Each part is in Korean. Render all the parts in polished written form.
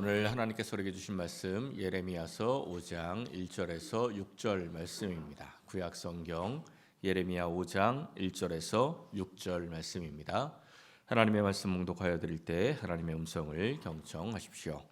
오늘 하나님께서 우리에게 주신 말씀 예레미야서 5장 1절에서 6절 말씀입니다. 구약 성경 예레미야 5장 1절에서 6절 말씀입니다. 하나님의 말씀 묵독하여 드릴 때 하나님의 음성을 경청하십시오.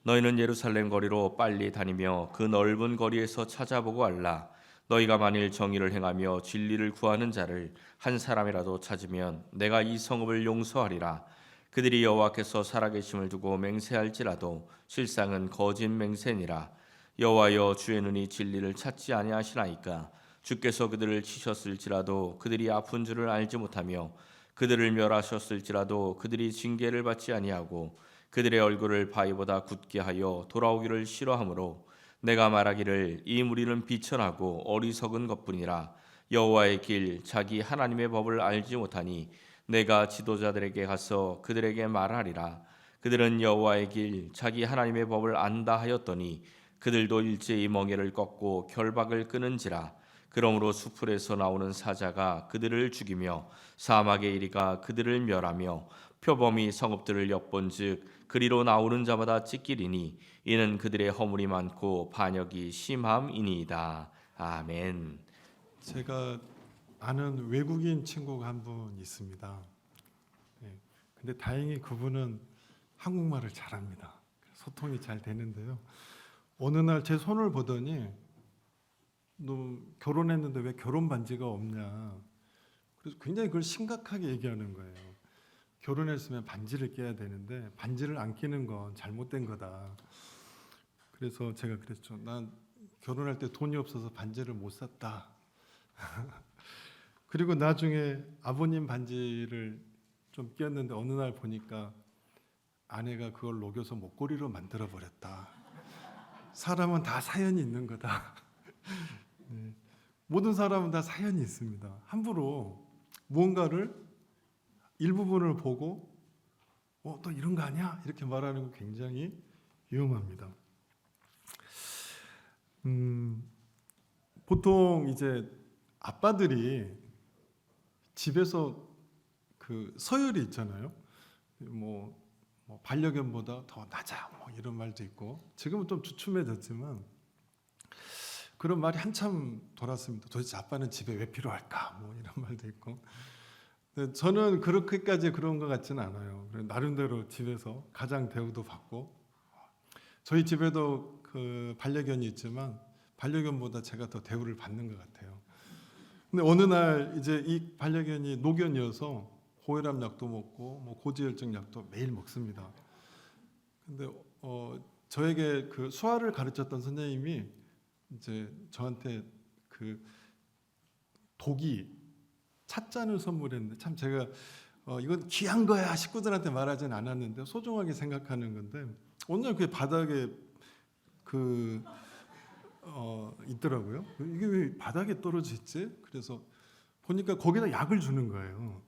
너희는 예루살렘 거리로 빨리 다니며 그 넓은 거리에서 찾아보고 알라. 너희가 만일 정의를 행하며 진리를 구하는 자를 한 사람이라도 찾으면 내가 이 성읍을 용서하리라. 그들이 여호와께서 살아계심을 두고 맹세할지라도 실상은 거짓 맹세니라. 여호와여, 주의 눈이 진리를 찾지 아니하시나이까. 주께서 그들을 치셨을지라도 그들이 아픈 줄을 알지 못하며 그들을 멸하셨을지라도 그들이 징계를 받지 아니하고 그들의 얼굴을 바위보다 굳게 하여 돌아오기를 싫어하므로 내가 말하기를 이 무리는 비천하고 어리석은 것뿐이라. 여호와의 길 자기 하나님의 법을 알지 못하니 내가 지도자들에게 가서 그들에게 말하리라. 그들은 여호와의 길 자기 하나님의 법을 안다 하였더니 그들도 일제히 멍에를 꺾고 결박을 끊은지라. 그러므로 수풀에서 나오는 사자가 그들을 죽이며 사막의 이리가 그들을 멸하며 표범이 성읍들을 엿본즉 그리로 나오는 자마다 찢기리니 이는 그들의 허물이 많고 반역이 심함이니이다. 아멘. 제가 아는 외국인 친구가 한 분 있습니다. 근데 다행히 그분은 한국말을 잘합니다. 소통이 잘 되는데요. 어느 날 제 손을 보더니 너 결혼했는데 왜 결혼 반지가 없냐. 그래서 굉장히 그걸 심각하게 얘기하는 거예요. 결혼했으면 반지를 껴야 되는데 반지를 안 끼는 건 잘못된 거다. 그래서 제가 그랬죠. 난 결혼할 때 돈이 없어서 반지를 못 샀다. 그리고 나중에 아버님 반지를 좀 끼었는데 어느 날 보니까 아내가 그걸 녹여서 목걸이로 만들어 버렸다. 사람은 다 사연이 있는 거다. 네. 모든 사람은 다 사연이 있습니다. 함부로 무언가를 일부분을 보고 또 이런 거 아니야? 이렇게 말하는 거 굉장히 위험합니다. 보통 이제 아빠들이 집에서 그 서열이 있잖아요. 뭐 반려견보다 더 낮아 이런 말도 있고, 지금은 좀 주춤해졌지만 그런 말이 한참 돌았습니다. 도대체 아빠는 집에 왜 필요할까? 이런 말도 있고. 근데 저는 그렇게까지 그런 것 같지는 않아요. 나름대로 집에서 가장 대우도 받고, 저희 집에도 그 반려견이 있지만 반려견보다 제가 더 대우를 받는 것 같아요. 근데 어느 날 이제 이 반려견이 노견이어서 고혈압 약도 먹고 고지혈증 약도 매일 먹습니다. 근데 저에게 그 수화를 가르쳤던 선생님이 이제 저한테 그 독이 찻잔을 선물했는데, 참 제가 이건 귀한 거야 식구들한테 말하진 않았는데 소중하게 생각하는 건데, 오늘 그 바닥에 있더라고요. 이게 왜 바닥에 떨어져 있지? 그래서 보니까 거기다 약을 주는 거예요.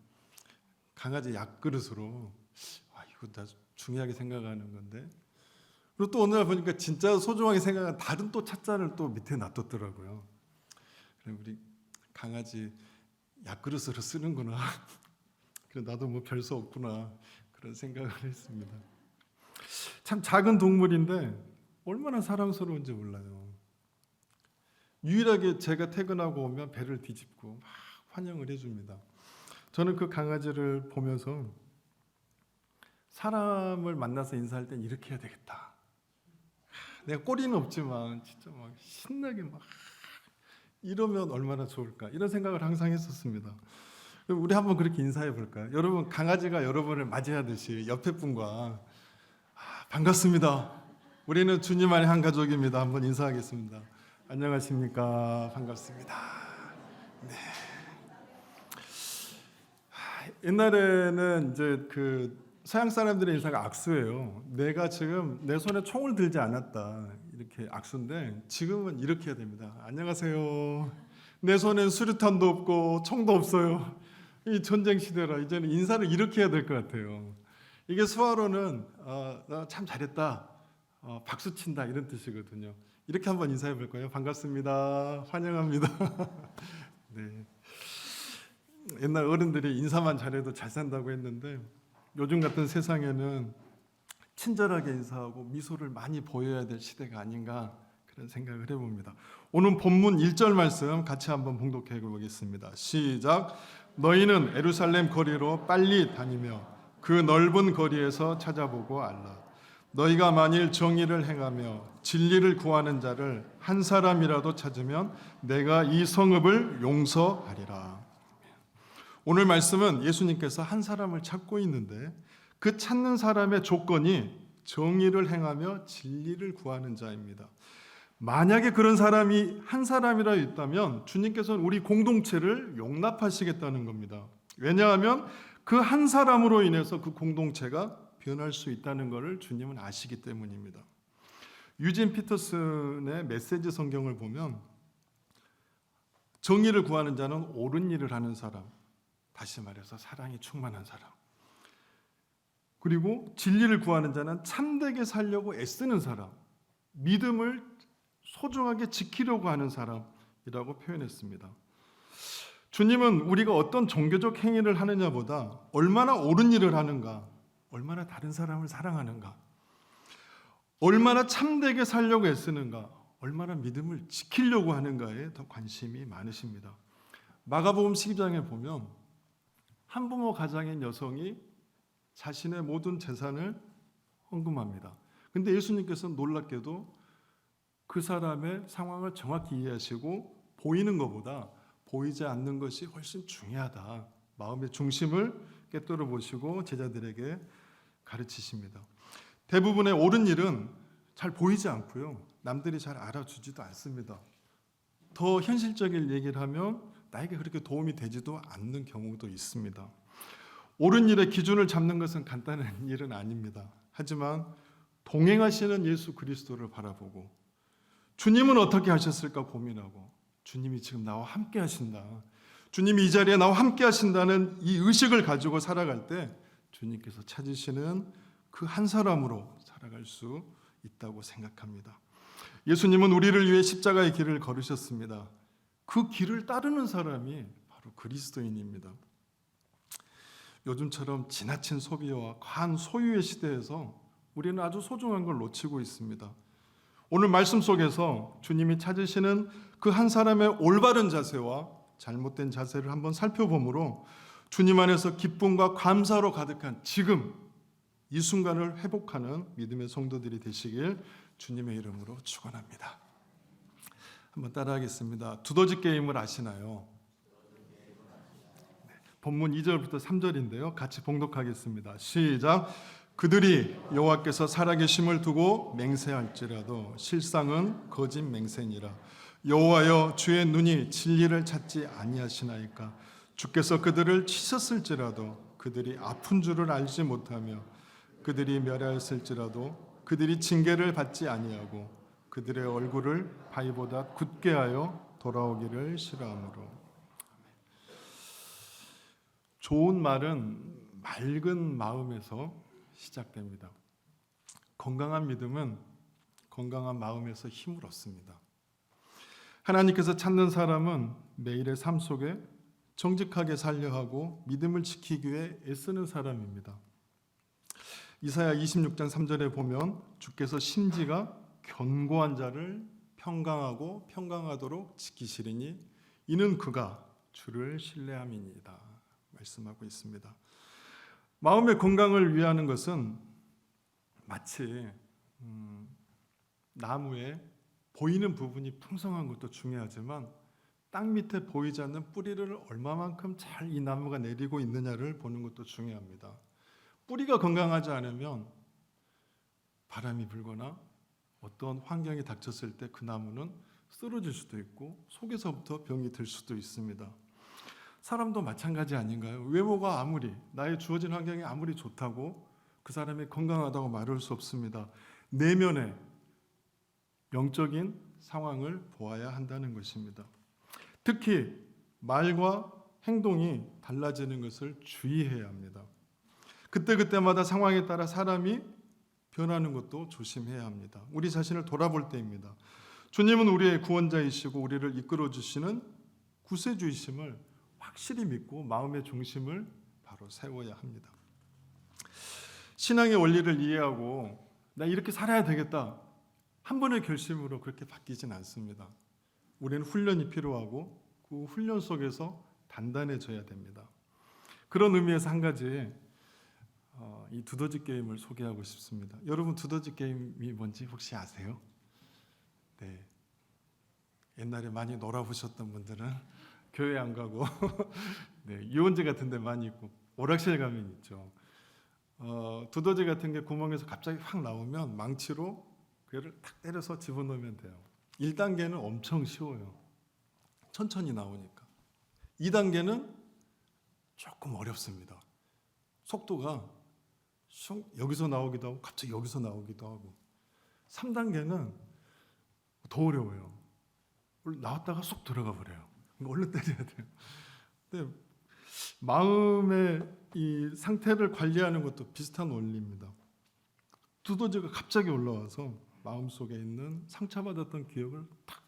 강아지 약 그릇으로. 이거 나 중요하게 생각하는 건데. 그리고 또 어느 날 보니까 진짜 소중하게 생각한 다른 또 찻잔을 또 밑에 놔뒀더라고요. 그래, 우리 강아지 약 그릇으로 쓰는구나. 그래, 나도 별 수 없구나. 그런 생각을 했습니다. 참 작은 동물인데 얼마나 사랑스러운지 몰라요. 유일하게 제가 퇴근하고 오면 배를 뒤집고 막 환영을 해줍니다. 저는 그 강아지를 보면서 사람을 만나서 인사할 땐 이렇게 해야 되겠다. 내가 꼬리는 없지만 진짜 막 신나게 막 이러면 얼마나 좋을까, 이런 생각을 항상 했었습니다. 우리 한번 그렇게 인사해 볼까요? 여러분, 강아지가 여러분을 맞이하듯이 옆에 분과 반갑습니다. 우리는 주님 안의 한 가족입니다. 한번 인사하겠습니다. 안녕하십니까? 반갑습니다. 네. 옛날에는 이제 그 서양 사람들의 인사가 악수예요. 내가 지금 내 손에 총을 들지 않았다, 이렇게 악수인데 지금은 이렇게 해야 됩니다. 안녕하세요. 내 손엔 수류탄도 없고 총도 없어요. 이 전쟁 시대라 이제는 인사를 이렇게 해야 될 것 같아요. 이게 수화로는 나 참 잘했다, 박수 친다, 이런 뜻이거든요. 이렇게 한번 인사해 볼 거예요. 반갑습니다. 환영합니다. 네. 옛날 어른들이 인사만 잘해도 잘 산다고 했는데 요즘 같은 세상에는 친절하게 인사하고 미소를 많이 보여야 될 시대가 아닌가 그런 생각을 해봅니다. 오늘 본문 1절 말씀 같이 한번 봉독해 보겠습니다. 시작. 너희는 예루살렘 거리로 빨리 다니며 그 넓은 거리에서 찾아보고 알라. 너희가 만일 정의를 행하며 진리를 구하는 자를 한 사람이라도 찾으면 내가 이 성읍을 용서하리라. 오늘 말씀은 예수님께서 한 사람을 찾고 있는데 그 찾는 사람의 조건이 정의를 행하며 진리를 구하는 자입니다. 만약에 그런 사람이 한 사람이라 있다면 주님께서는 우리 공동체를 용납하시겠다는 겁니다. 왜냐하면 그 한 사람으로 인해서 그 공동체가 변할 수 있다는 것을 주님은 아시기 때문입니다. 유진 피터슨의 메시지 성경을 보면 정의를 구하는 자는 옳은 일을 하는 사람, 다시 말해서 사랑이 충만한 사람, 그리고 진리를 구하는 자는 참되게 살려고 애쓰는 사람, 믿음을 소중하게 지키려고 하는 사람이라고 표현했습니다. 주님은 우리가 어떤 종교적 행위를 하느냐보다 얼마나 옳은 일을 하는가, 얼마나 다른 사람을 사랑하는가, 얼마나 참되게 살려고 애쓰는가, 얼마나 믿음을 지키려고 하는가에 더 관심이 많으십니다. 마가복음 12장에 보면 한부모 가장인 여성이 자신의 모든 재산을 헌금합니다. 근데 예수님께서는 놀랍게도 그 사람의 상황을 정확히 이해하시고 보이는 것보다 보이지 않는 것이 훨씬 중요하다. 마음의 중심을 깨뜨려 보시고 제자들에게 가르치십니다. 대부분의 옳은 일은 잘 보이지 않고요. 남들이 잘 알아주지도 않습니다. 더 현실적인 얘기를 하면 나에게 그렇게 도움이 되지도 않는 경우도 있습니다. 옳은 일의 기준을 잡는 것은 간단한 일은 아닙니다. 하지만 동행하시는 예수 그리스도를 바라보고 주님은 어떻게 하셨을까 고민하고 주님이 지금 나와 함께 하신다. 주님이 이 자리에 나와 함께 하신다는 이 의식을 가지고 살아갈 때 주님께서 찾으시는 그 한 사람으로 살아갈 수 있다고 생각합니다. 예수님은 우리를 위해 십자가의 길을 걸으셨습니다. 그 길을 따르는 사람이 바로 그리스도인입니다. 요즘처럼 지나친 소비와 과한 소유의 시대에서 우리는 아주 소중한 걸 놓치고 있습니다. 오늘 말씀 속에서 주님이 찾으시는 그 한 사람의 올바른 자세와 잘못된 자세를 한번 살펴보므로 주님 안에서 기쁨과 감사로 가득한 지금 이 순간을 회복하는 믿음의 성도들이 되시길 주님의 이름으로 축원합니다. 한번 따라하겠습니다. 두더지 게임을 아시나요? 본문 2절부터 3절인데요. 같이 봉독하겠습니다. 시작. 그들이 여호와께서 살아계심을 두고 맹세할지라도 실상은 거짓 맹세니라. 여호와여 주의 눈이 진리를 찾지 아니하시나이까. 주께서 그들을 치셨을지라도 그들이 아픈 줄을 알지 못하며 그들이 멸하였을지라도 그들이 징계를 받지 아니하고 그들의 얼굴을 바위보다 굳게 하여 돌아오기를 싫어하므로. 좋은 말은 맑은 마음에서 시작됩니다. 건강한 믿음은 건강한 마음에서 힘을 얻습니다. 하나님께서 찾는 사람은 매일의 삶 속에 정직하게 살려 하고 믿음을 지키기 위해 애쓰는 사람입니다. 이사야 26장 3절에 보면 주께서 심지가 견고한 자를 평강하고 평강하도록 지키시리니 이는 그가 주를 신뢰함이니이다 말씀하고 있습니다. 마음의 건강을 위하는 것은 마치 나무에 보이는 부분이 풍성한 것도 중요하지만 땅 밑에 보이지 않는 뿌리를 얼마만큼 잘 이 나무가 내리고 있느냐를 보는 것도 중요합니다. 뿌리가 건강하지 않으면 바람이 불거나 어떤 환경이 닥쳤을 때 그 나무는 쓰러질 수도 있고 속에서부터 병이 들 수도 있습니다. 사람도 마찬가지 아닌가요? 외모가 아무리 나의 주어진 환경이 아무리 좋다고 그 사람이 건강하다고 말할 수 없습니다. 내면의 영적인 상황을 보아야 한다는 것입니다. 특히 말과 행동이 달라지는 것을 주의해야 합니다. 그때그때마다 상황에 따라 사람이 변하는 것도 조심해야 합니다. 우리 자신을 돌아볼 때입니다. 주님은 우리의 구원자이시고 우리를 이끌어 주시는 신앙의 원리를 이해하고 나 이렇게 살아야 되겠다 한 번의 결심으로 그렇게 바뀌진 않습니다. 우리는 훈련이 필요하고 그 훈련 속에서 단단해져야 됩니다. 그런 의미에서 한 가지 이 두더지 게임을 소개하고 싶습니다. 여러분 두더지 게임이 뭔지 혹시 아세요? 네. 옛날에 많이 놀아보셨던 분들은 교회 안 가고 네, 유원지 같은 데 많이 있고 오락실 가면 있죠. 두더지 같은 게 구멍에서 갑자기 확 나오면 망치로 그를 탁 때려서 집어넣으면 돼요. 1단계는 엄청 쉬워요. 천천히 나오니까. 2단계는 조금 어렵습니다. 속도가 여기서 나오기도 하고 갑자기 여기서 나오기도 하고. 3단계는 더 어려워요. 나왔다가 쏙 들어가 버려요. 얼른 때려야 돼요. 근데 마음의 이 상태를 관리하는 것도 비슷한 원리입니다. 두더지가 갑자기 올라와서 마음속에 있는 상처받았던 기억을 탁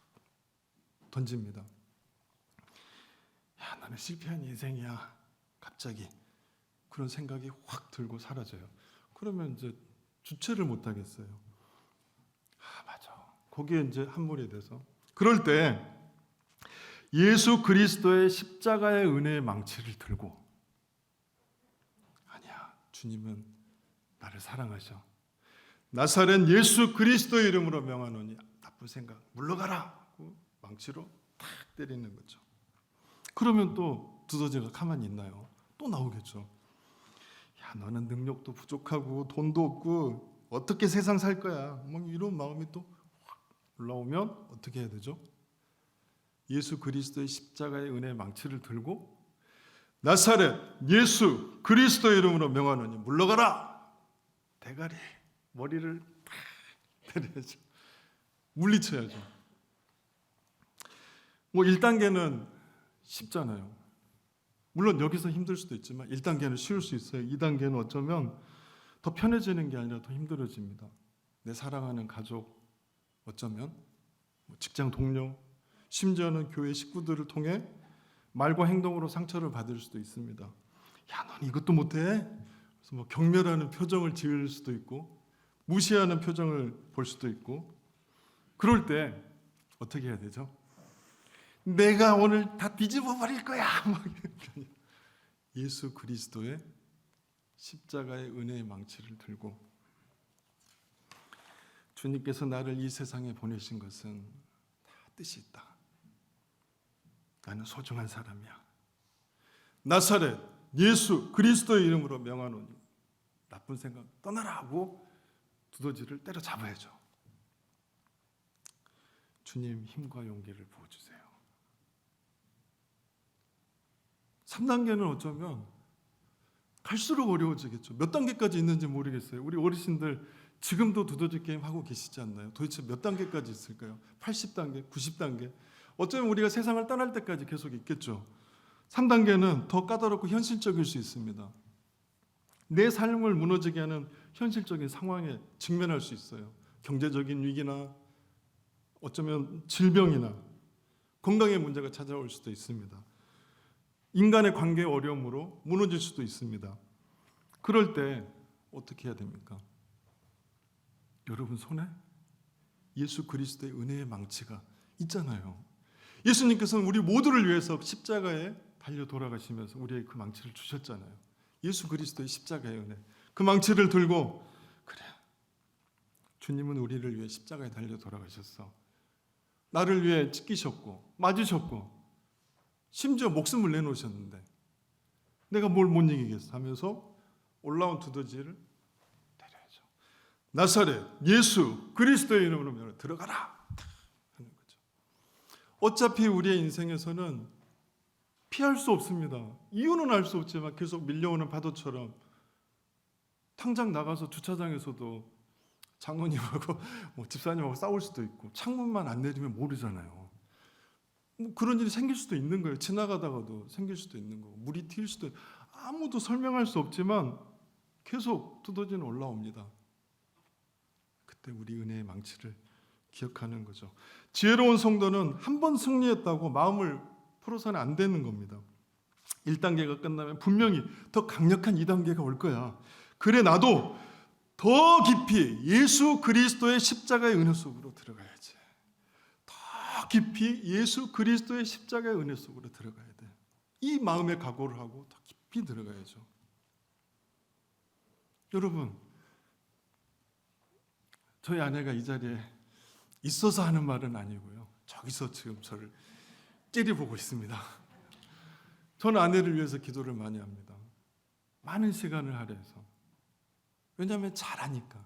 던집니다. 야, 나는 실패한 인생이야. 갑자기 그런 생각이 확 들고 사라져요. 그러면 이제 주체를 못 하겠어요. 아, 맞아. 거기에 이제 함몰이 돼서 그럴 때 예수 그리스도의 십자가의 은혜의 망치를 들고 아니야, 주님은 나를 사랑하셔. 나사렛 예수 그리스도의 이름으로 명하노니 나쁜 생각 물러가라 하고 망치로 탁 때리는 거죠. 그러면 또 두더지가 가만히 있나요? 또 나오겠죠. 야, 너는 능력도 부족하고 돈도 없고 어떻게 세상 살 거야? 뭐 이런 마음이 또 확 올라오면 어떻게 해야 되죠? 예수 그리스도의 십자가의 은혜의 망치를 들고 나사렛 예수 그리스도의 이름으로 명하노니 물러가라. 대가리 머리를 탁 때려야죠. 물리쳐야죠. 뭐 1단계는 쉽잖아요. 물론 여기서 힘들 수도 있지만 1단계는 쉬울 수 있어요. 2단계는 어쩌면 더 편해지는 게 아니라 더 힘들어집니다. 내 사랑하는 가족, 어쩌면 직장 동료, 심지어는 교회 식구들을 통해 말과 행동으로 상처를 받을 수도 있습니다. 야, 넌 이것도 못해? 그래서 뭐 경멸하는 표정을 지을 수도 있고 무시하는 표정을 볼 수도 있고 그럴 때 어떻게 해야 되죠? 내가 오늘 다 뒤집어 버릴 거야. 예수 그리스도의 십자가의 은혜의 망치를 들고 주님께서 나를 이 세상에 보내신 것은 다 뜻이 있다. 나는 소중한 사람이야. 나사렛 예수 그리스도의 이름으로 명하노니 나쁜 생각 떠나라 하고 두더지를 때려잡아야죠. 주님 힘과 용기를 부어주세요. 3단계는 어쩌면 갈수록 어려워지겠죠. 몇 단계까지 있는지 모르겠어요. 우리 어르신들 지금도 두더지 게임 하고 계시지 않나요? 도대체 몇 단계까지 있을까요? 80단계, 90단계. 어쩌면 우리가 세상을 떠날 때까지 계속 있겠죠. 3단계는 더 까다롭고 현실적일 수 있습니다. 내 삶을 무너지게 하는 현실적인 상황에 직면할 수 있어요. 경제적인 위기나 어쩌면 질병이나 건강의 문제가 찾아올 수도 있습니다. 인간의 관계의 어려움으로 무너질 수도 있습니다. 그럴 때 어떻게 해야 됩니까? 여러분 손에 예수 그리스도의 은혜의 망치가 있잖아요. 예수님께서는 우리 모두를 위해서 십자가에 달려 돌아가시면서 우리에게 그 망치를 주셨잖아요. 예수 그리스도의 십자가의 은혜. 그 망치를 들고 그래, 주님은 우리를 위해 십자가에 달려 돌아가셨어. 나를 위해 찢기셨고 맞으셨고 심지어 목숨을 내놓으셨는데 내가 뭘 못 이기겠어 하면서 올라온 두더지를 때려야죠. 나사렛 예수 그리스도의 이름으로 들어가라 하는 거죠. 어차피 우리의 인생에서는 피할 수 없습니다. 이유는 알 수 없지만 계속 밀려오는 파도처럼 당장 나가서 주차장에서도 장로님하고 집사님하고 싸울 수도 있고 창문만 안 내리면 모르잖아요. 그런 일이 생길 수도 있는 거예요. 지나가다가도 생길 수도 있는 거고 물이 튈 수도 아무도 설명할 수 없지만 계속 두더지는 올라옵니다. 그때 우리 은혜의 망치를 기억하는 거죠. 지혜로운 성도는 한 번 승리했다고 마음을 풀어서는 안 되는 겁니다. 1단계가 끝나면 분명히 더 강력한 2단계가 올 거야. 그래 나도 더 깊이 예수 그리스도의 십자가의 은혜 속으로 들어가야지. 더 깊이 예수 그리스도의 십자가의 은혜 속으로 들어가야 돼. 이 마음의 각오를 하고 더 깊이 들어가야죠. 여러분, 저희 아내가 이 자리에 있어서 하는 말은 아니고요. 저기서 지금 저를 째려보고 있습니다. 저는 아내를 위해서 기도를 많이 합니다. 많은 시간을 할애해서. 왜냐하면 잘하니까.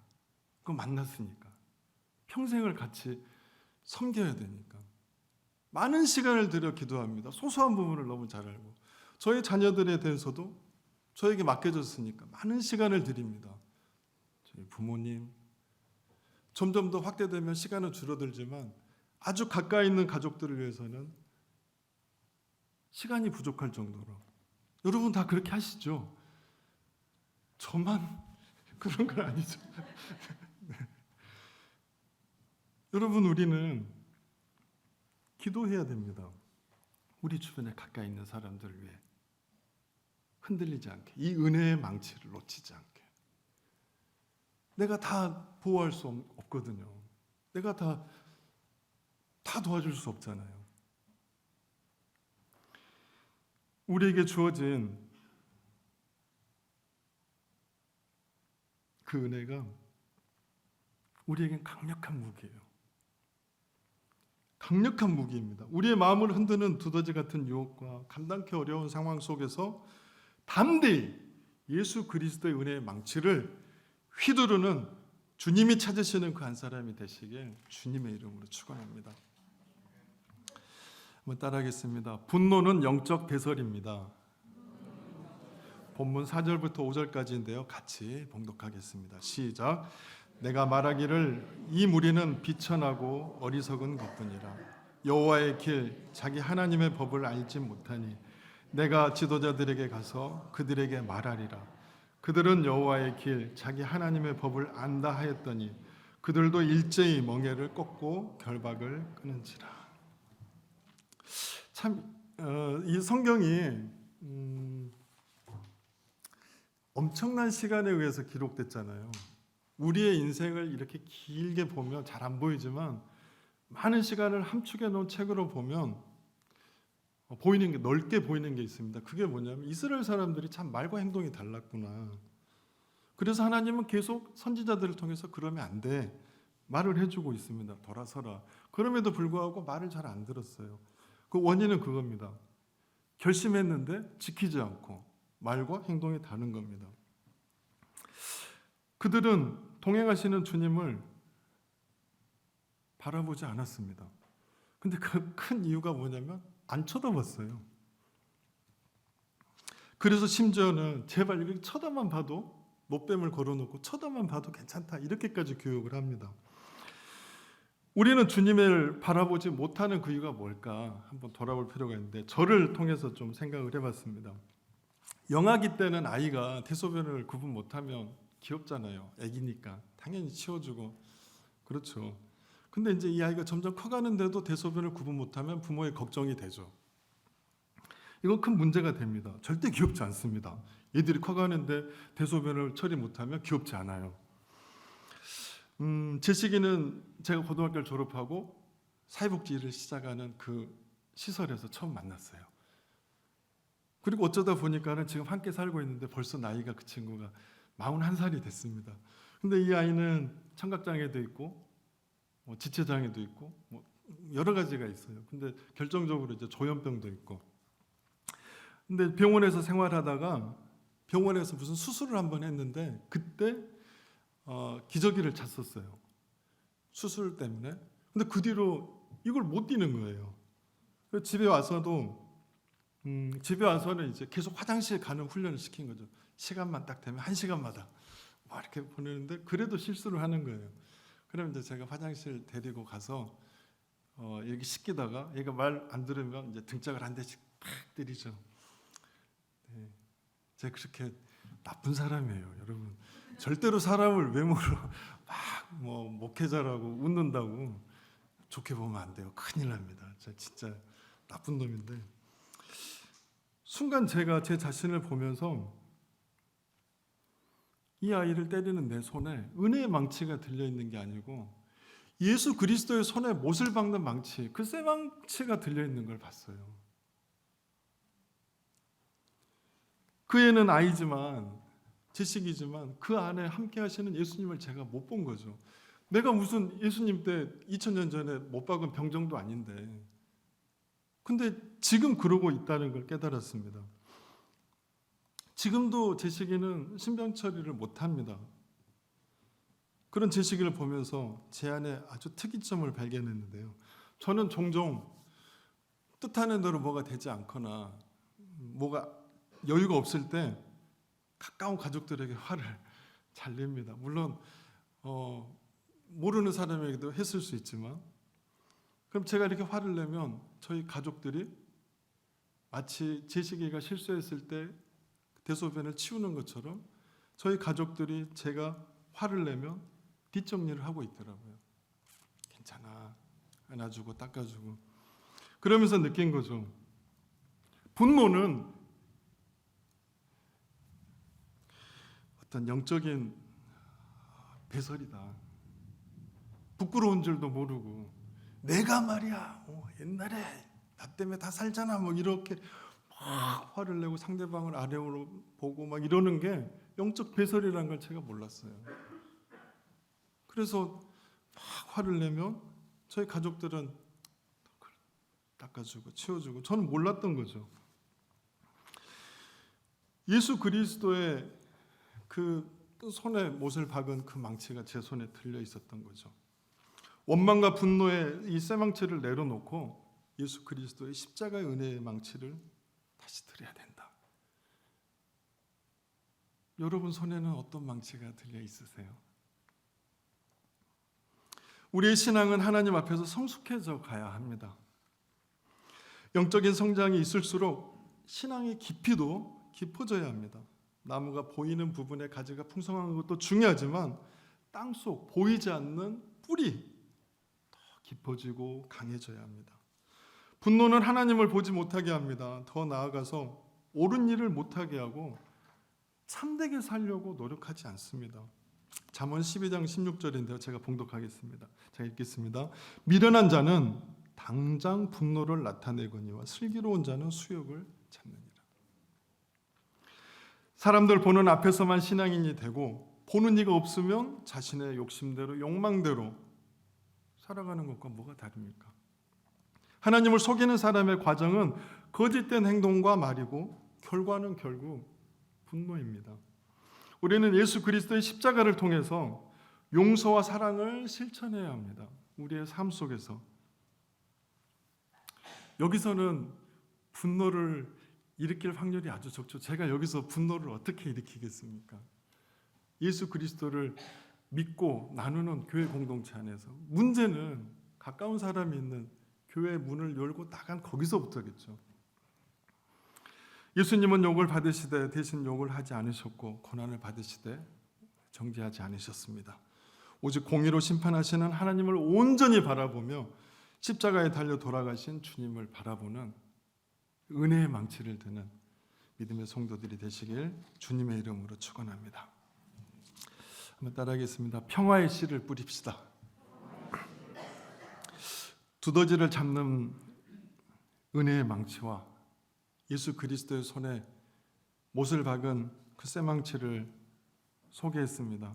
그 만났으니까. 평생을 같이 섬겨야 되니까. 많은 시간을 들여 기도합니다. 소소한 부분을 너무 잘 알고. 저희 자녀들에 대해서도 저에게 맡겨졌으니까 많은 시간을 드립니다. 저희 부모님. 점점 더 확대되면 시간은 줄어들지만 아주 가까이 있는 가족들을 위해서는 시간이 부족할 정도로. 여러분 다 그렇게 하시죠? 저만 그런 건 아니죠. 네. 여러분, 우리는 기도해야 됩니다. 우리 주변에 가까이 있는 사람들을 위해 흔들리지 않게, 이 은혜의 망치를 놓치지 않게. 내가 다 보호할 수 없거든요. 내가 다 도와줄 수 없잖아요. 우리에게 주어진 그 은혜가 우리에겐 강력한 무기예요. 강력한 무기입니다. 우리의 마음을 흔드는 두더지 같은 유혹과 감당하기 어려운 상황 속에서 담대히 예수 그리스도의 은혜의 망치를 휘두르는 주님이 찾으시는 그 한 사람이 되시길 주님의 이름으로 축원합니다. 한번 따라하겠습니다. 분노는 영적 배설입니다. 본문 4절부터 5절까지인데요. 같이 봉독하겠습니다. 시작. 내가 말하기를 이 무리는 비천하고 어리석은 것뿐이라. 여호와의 길 자기 하나님의 법을 알지 못하니 내가 지도자들에게 가서 그들에게 말하리라. 그들은 여호와의 길 자기 하나님의 법을 안다 하였더니 그들도 일제히 멍에를 꺾고 결박을 끊은지라. 참 이 성경이 엄청난 시간에 의해서 기록됐잖아요. 우리의 인생을 이렇게 길게 보면 잘 안 보이지만 많은 시간을 함축해 놓은 책으로 보면 보이는 게, 넓게 보이는 게 있습니다. 그게 뭐냐면 이스라엘 사람들이 참 말과 행동이 달랐구나. 그래서 하나님은 계속 선지자들을 통해서 그러면 안 돼 말을 해주고 있습니다. 돌아서라. 그럼에도 불구하고 말을 잘 안 들었어요. 그 원인은 그겁니다. 결심했는데 지키지 않고 말과 행동이 다른 겁니다. 그들은 동행하시는 주님을 바라보지 않았습니다. 근데 그 큰 이유가 뭐냐면 안 쳐다봤어요. 그래서 심지어는 제발 이렇게 쳐다만 봐도, 노뱀을 걸어놓고 쳐다만 봐도 괜찮다, 이렇게까지 교육을 합니다. 우리는 주님을 바라보지 못하는 그 이유가 뭘까 한번 돌아볼 필요가 있는데, 저를 통해서 좀 생각을 해봤습니다. 영아기 때는 아이가 대소변을 구분 못하면 귀엽잖아요. 애기니까 당연히 치워주고 그렇죠. 근데 이제 이 아이가 점점 커가는데도 대소변을 구분 못하면 부모의 걱정이 되죠. 이건 큰 문제가 됩니다. 절대 귀엽지 않습니다. 얘들이 커가는데 대소변을 처리 못하면 귀엽지 않아요. 제 시기는 제가 고등학교를 졸업하고 사회복지 일을 시작하는 그 시설에서 처음 만났어요. 그리고 어쩌다 보니까는 지금 함께 살고 있는데 벌써 나이가 그 친구가 41살이 됐습니다. 근데 이 아이는 청각장애도 있고 지체장애도 있고 여러 가지가 있어요. 근데 결정적으로 이제 조현병도 있고. 근데 병원에서 생활하다가 병원에서 무슨 수술을 한번 했는데 그때 기저귀를 찼었어요. 수술 때문에. 근데 그 뒤로 이걸 못 뛰는 거예요. 그래서 집에 와서는 이제 계속 화장실 가는 훈련을 시킨 거죠. 시간만 딱 되면 1시간마다 막 이렇게 보내는데 그래도 실수를 하는 거예요. 그럼 이제 제가 화장실 데리고 가서 이렇게 씻기다가 얘가 말 안 들으면 이제 등짝을 한 대씩 팍 때리죠. 네. 제가 그렇게 나쁜 사람이에요, 여러분. 절대로 사람을 외모로 막 목회자라고 웃는다고 좋게 보면 안 돼요. 큰일 납니다. 제가 진짜 나쁜 놈인데. 순간 제가 제 자신을 보면서 이 아이를 때리는 내 손에 은혜의 망치가 들려있는 게 아니고 예수 그리스도의 손에 못을 박는 망치, 그 쇠망치가 들려있는 걸 봤어요. 그 애는 아이지만, 지식이지만 그 안에 함께 하시는 예수님을 제가 못 본 거죠. 내가 무슨 예수님 때 2000년 전에 못 박은 병정도 아닌데, 근데 지금 그러고 있다는 걸 깨달았습니다. 지금도 제시기는 신병 처리를 못합니다. 그런 제시기를 보면서 제 안에 아주 특이점을 발견했는데요. 저는 종종 뜻하는 대로 뭐가 되지 않거나 뭐가 여유가 없을 때 가까운 가족들에게 화를 잘 냅니다. 물론 모르는 사람에게도 했을 수 있지만, 그럼 제가 이렇게 화를 내면 저희 가족들이 마치 제시기가 실수했을 때 대소변을 치우는 것처럼 저희 가족들이 제가 화를 내면 뒷정리를 하고 있더라고요. 괜찮아, 안아주고 닦아주고. 그러면서 느낀 거죠. 분노는 어떤 영적인 배설이다. 부끄러운 줄도 모르고, 내가 말이야 옛날에 나 때문에 다 살잖아 뭐 이렇게 막 화를 내고 상대방을 아래로 보고 막 이러는 게 영적 배설이라는 걸 제가 몰랐어요. 그래서 막 화를 내면 저희 가족들은 닦아주고 치워주고, 저는 몰랐던 거죠. 예수 그리스도의 그 손에 못을 박은 그 망치가 제 손에 들려 있었던 거죠. 원망과 분노의 이 쇠망치를 내려놓고 예수 그리스도의 십자가의 은혜의 망치를 다시 드려야 된다. 여러분 손에는 어떤 망치가 들려 있으세요? 우리의 신앙은 하나님 앞에서 성숙해져 가야 합니다. 영적인 성장이 있을수록 신앙의 깊이도 깊어져야 합니다. 나무가 보이는 부분에 가지가 풍성한 것도 중요하지만 땅속 보이지 않는 뿌리 더 깊어지고 강해져야 합니다. 분노는 하나님을 보지 못하게 합니다. 더 나아가서 옳은 일을 못하게 하고 참되게 살려고 노력하지 않습니다. 잠언 12장 16절인데요. 제가 봉독하겠습니다. 제가 읽겠습니다. 미련한 자는 당장 분노를 나타내거니와 슬기로운 자는 수욕을 찾느니라. 사람들 보는 앞에서만 신앙인이 되고 보는 이가 없으면 자신의 욕심대로 욕망대로 살아가는 것과 뭐가 다릅니까? 하나님을 속이는 사람의 과정은 거짓된 행동과 말이고 결과는 결국 분노입니다. 우리는 예수 그리스도의 십자가를 통해서 용서와 사랑을 실천해야 합니다. 우리의 삶 속에서. 여기서는 분노를 일으킬 확률이 아주 적죠. 제가 여기서 분노를 어떻게 일으키겠습니까? 예수 그리스도를 믿고 나누는 교회 공동체 안에서. 문제는 가까운 사람이 있는 교회 문을 열고 나간 거기서부터겠죠. 예수님은 욕을 받으시되 대신 욕을 하지 않으셨고 고난을 받으시되 정죄하지 않으셨습니다. 오직 공의로 심판하시는 하나님을 온전히 바라보며 십자가에 달려 돌아가신 주님을 바라보는 은혜의 망치를 드는 믿음의 성도들이 되시길 주님의 이름으로 축원합니다. 한번 따라하겠습니다. 평화의 씨를 뿌립시다. 두더지를 잡는 은혜의 망치와 예수 그리스도의 손에 못을 박은 그 쇠망치를 소개했습니다.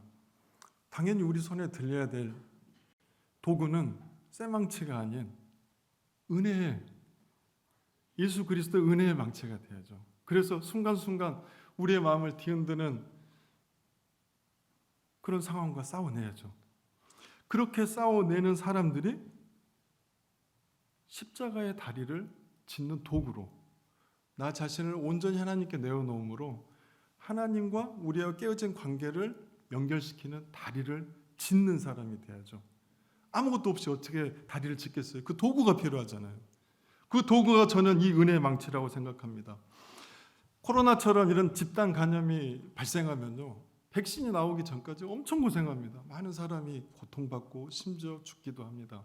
당연히 우리 손에 들려야 될 도구는 쇠망치가 아닌 은혜의, 예수 그리스도의 은혜의 망치가 되어야죠. 그래서 순간순간 우리의 마음을 뒤흔드는 그런 상황과 싸워내야죠. 그렇게 싸워내는 사람들이 십자가의 다리를 짓는 도구로 나 자신을 온전히 하나님께 내어놓음으로 하나님과 우리와 깨어진 관계를 연결시키는 다리를 짓는 사람이 돼야죠. 아무것도 없이 어떻게 다리를 짓겠어요? 그 도구가 필요하잖아요. 그 도구가 저는 이 은혜의 망치라고 생각합니다. 코로나처럼 이런 집단 감염이 발생하면요, 백신이 나오기 전까지 엄청 고생합니다. 많은 사람이 고통받고 심지어 죽기도 합니다.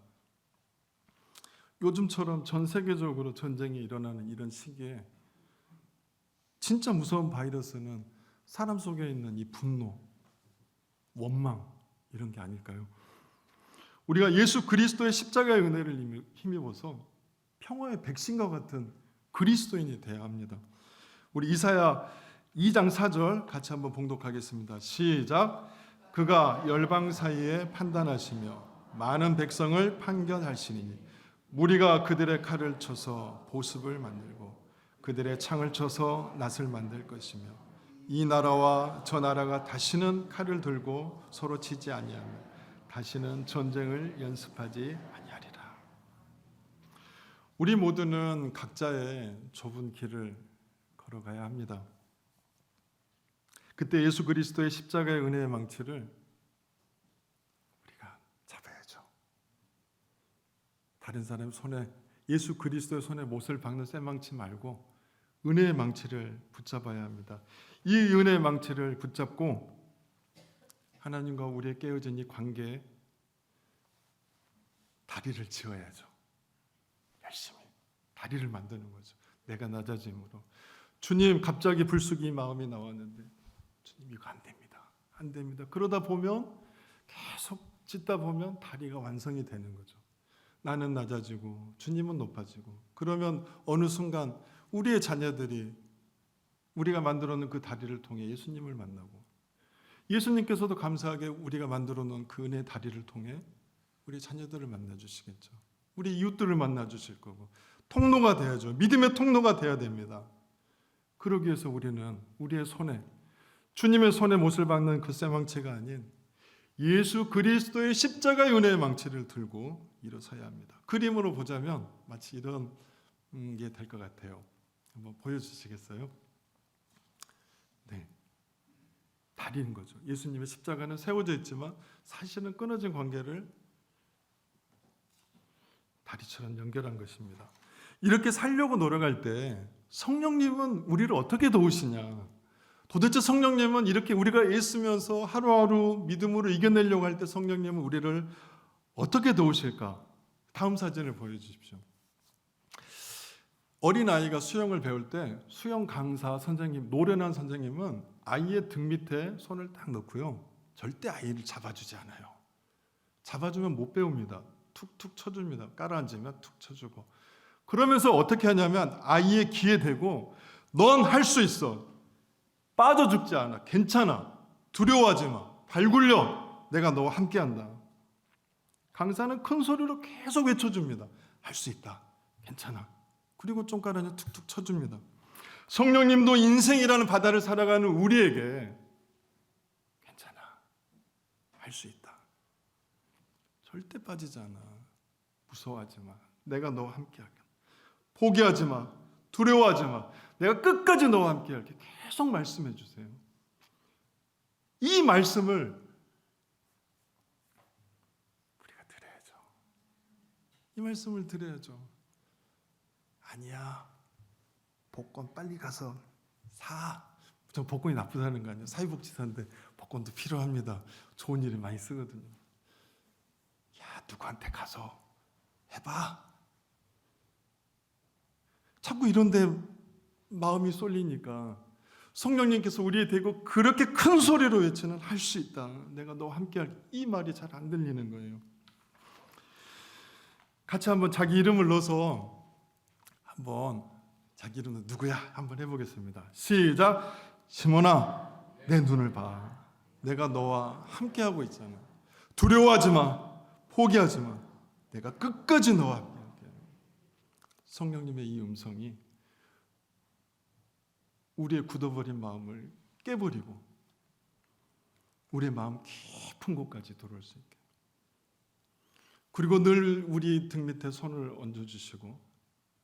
요즘처럼 전 세계적으로 전쟁이 일어나는 이런 시기에 진짜 무서운 바이러스는 사람 속에 있는 이 분노, 원망 이런 게 아닐까요? 우리가 예수 그리스도의 십자가의 은혜를 힘입어서 평화의 백신과 같은 그리스도인이 되어야 합니다. 우리 이사야 2장 4절 같이 한번 봉독하겠습니다. 시작. 그가 열방 사이에 판단하시며 많은 백성을 판결하시니 무리가 그들의 칼을 쳐서 보습을 만들고 그들의 창을 쳐서 낫을 만들 것이며 이 나라와 저 나라가 다시는 칼을 들고 서로 치지 아니하며 다시는 전쟁을 연습하지 아니하리라. 우리 모두는 각자의 좁은 길을 걸어가야 합니다. 그때 예수 그리스도의 십자가의 은혜의 망치를 우리가 잡아야죠. 다른 사람 손에, 예수 그리스도의 손에 못을 박는 쇠망치 말고 은혜의 망치를 붙잡아야 합니다. 이 은혜의 망치를 붙잡고 하나님과 우리의 깨어진 이 관계에 다리를 지어야죠. 열심히 다리를 만드는 거죠. 내가 낮아짐으로. 주님, 갑자기 불쑥이 마음이 나왔는데 주님, 이거 안 됩니다. 안 됩니다. 그러다 보면 계속 짓다 보면 다리가 완성이 되는 거죠. 나는 낮아지고 주님은 높아지고, 그러면 어느 순간 우리의 자녀들이 우리가 만들어 놓은 그 다리를 통해 예수님을 만나고, 예수님께서도 감사하게 우리가 만들어 놓은 그 은혜의 다리를 통해 우리 자녀들을 만나 주시겠죠. 우리 이웃들을 만나 주실 거고, 통로가 돼야죠. 믿음의 통로가 돼야 됩니다. 그러기 위해서 우리는 우리의 손에, 주님의 손에 못을 박는 그 쇠망치가 아닌 예수 그리스도의 십자가의 은혜의 망치를 들고 일어서야 합니다. 그림으로 보자면 마치 이런 게 될 것 같아요. 한번 보여주시겠어요? 네, 다리인 거죠. 예수님의 십자가는 세워져 있지만 사실은 끊어진 관계를 다리처럼 연결한 것입니다. 이렇게 살려고 노력할 때 성령님은 우리를 어떻게 도우시냐? 도대체 성령님은 이렇게 우리가 애쓰면서 하루하루 믿음으로 이겨내려고 할 때 성령님은 우리를 어떻게 도우실까? 다음 사진을 보여주십시오. 어린아이가 수영을 배울 때 수영 강사 선생님, 노련한 선생님은 아이의 등 밑에 손을 딱 넣고요, 절대 아이를 잡아주지 않아요. 잡아주면 못 배웁니다. 툭툭 쳐줍니다. 깔아앉으면 툭 쳐주고, 그러면서 어떻게 하냐면 아이의 귀에 대고 넌 할 수 있어. 빠져 죽지 않아. 괜찮아. 두려워하지 마. 발 굴려. 내가 너와 함께한다. 강사는 큰 소리로 계속 외쳐줍니다. 할 수 있다. 괜찮아. 그리고 쫑가라니 툭툭 쳐줍니다. 성령님도 인생이라는 바다를 살아가는 우리에게 괜찮아. 할 수 있다. 절대 빠지지 않아. 무서워하지 마. 내가 너와 함께할게. 포기하지 마. 두려워하지 마. 내가 끝까지 너와 함께할게. 계속 말씀해 주세요. 이 말씀을 우리가 드려야죠. 이 말씀을 드려야죠. 아니야, 복권 빨리 가서 사. 저 복권이 나쁘다는 거 아니에요. 사회복지사인데 복권도 필요합니다. 좋은 일에 많이 쓰거든요. 야, 누구한테 가서 해봐. 자꾸 이런데 마음이 쏠리니까 성령님께서 우리에 대고 그렇게 큰 소리로 외치는 할 수 있다. 내가 너와 함께할게. 이 말이 잘 안 들리는 거예요. 같이 한번 자기 이름을 넣어서 한번 자기 이름은 누구야? 한번 해보겠습니다. 시작. 시몬아, 내 눈을 봐. 내가 너와 함께하고 있잖아. 두려워하지 마. 포기하지 마. 내가 끝까지 너와 함께할게. 성령님의 이 음성이 우리의 굳어버린 마음을 깨버리고 우리의 마음 깊은 곳까지 들어올 수 있게, 그리고 늘 우리 등 밑에 손을 얹어주시고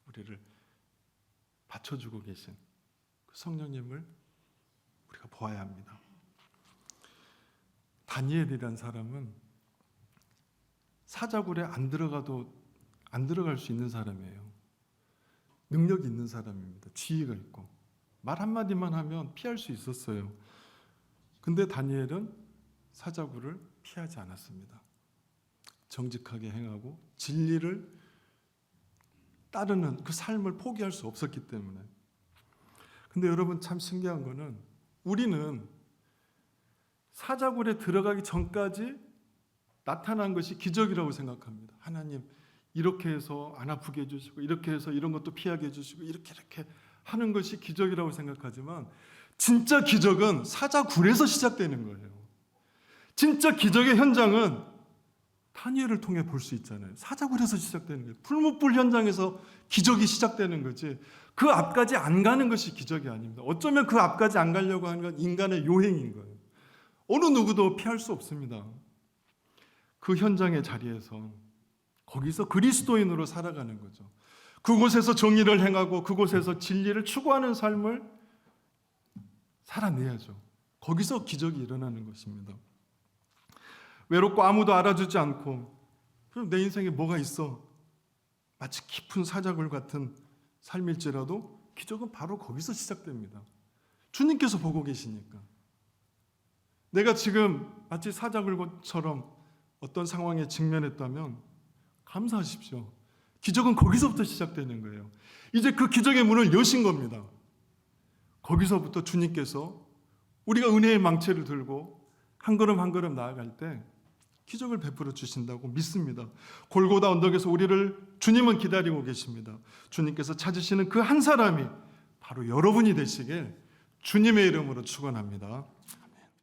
우리를 받쳐주고 계신 그 성령님을 우리가 보아야 합니다. 다니엘이란 사람은 사자굴에 안 들어가도 안 들어갈 수 있는 사람이에요. 능력이 있는 사람입니다. 지혜가 있고 말 한마디만 하면 피할 수 있었어요. 근데 다니엘은 사자굴을 피하지 않았습니다. 정직하게 행하고 진리를 따르는 그 삶을 포기할 수 없었기 때문에. 근데 여러분 참 신기한 거는 우리는 사자굴에 들어가기 전까지 나타난 것이 기적이라고 생각합니다. 하나님 이렇게 해서 안 아프게 해주시고 이렇게 해서 이런 것도 피하게 해주시고 이렇게 하는 것이 기적이라고 생각하지만 진짜 기적은 사자굴에서 시작되는 거예요. 진짜 기적의 현장은 다니엘을 통해 볼 수 있잖아요. 사자굴에서 시작되는 거예요. 풀무불 현장에서 기적이 시작되는 거지 그 앞까지 안 가는 것이 기적이 아닙니다. 어쩌면 그 앞까지 안 가려고 하는 건 인간의 요행인 거예요. 어느 누구도 피할 수 없습니다. 그 현장의 자리에서 거기서 그리스도인으로 살아가는 거죠. 그곳에서 정의를 행하고 그곳에서 진리를 추구하는 삶을 살아내야죠. 거기서 기적이 일어나는 것입니다. 외롭고 아무도 알아주지 않고 그럼 내 인생에 뭐가 있어? 마치 깊은 사자굴 같은 삶일지라도 기적은 바로 거기서 시작됩니다. 주님께서 보고 계시니까. 내가 지금 마치 사자굴처럼 어떤 상황에 직면했다면 감사하십시오. 기적은 거기서부터 시작되는 거예요. 이제 그 기적의 문을 여신 겁니다. 거기서부터 주님께서 우리가 은혜의 망치를 들고 한 걸음 한 걸음 나아갈 때 기적을 베풀어 주신다고 믿습니다. 골고다 언덕에서 우리를 주님은 기다리고 계십니다. 주님께서 찾으시는 그 한 사람이 바로 여러분이 되시길 주님의 이름으로 축원합니다.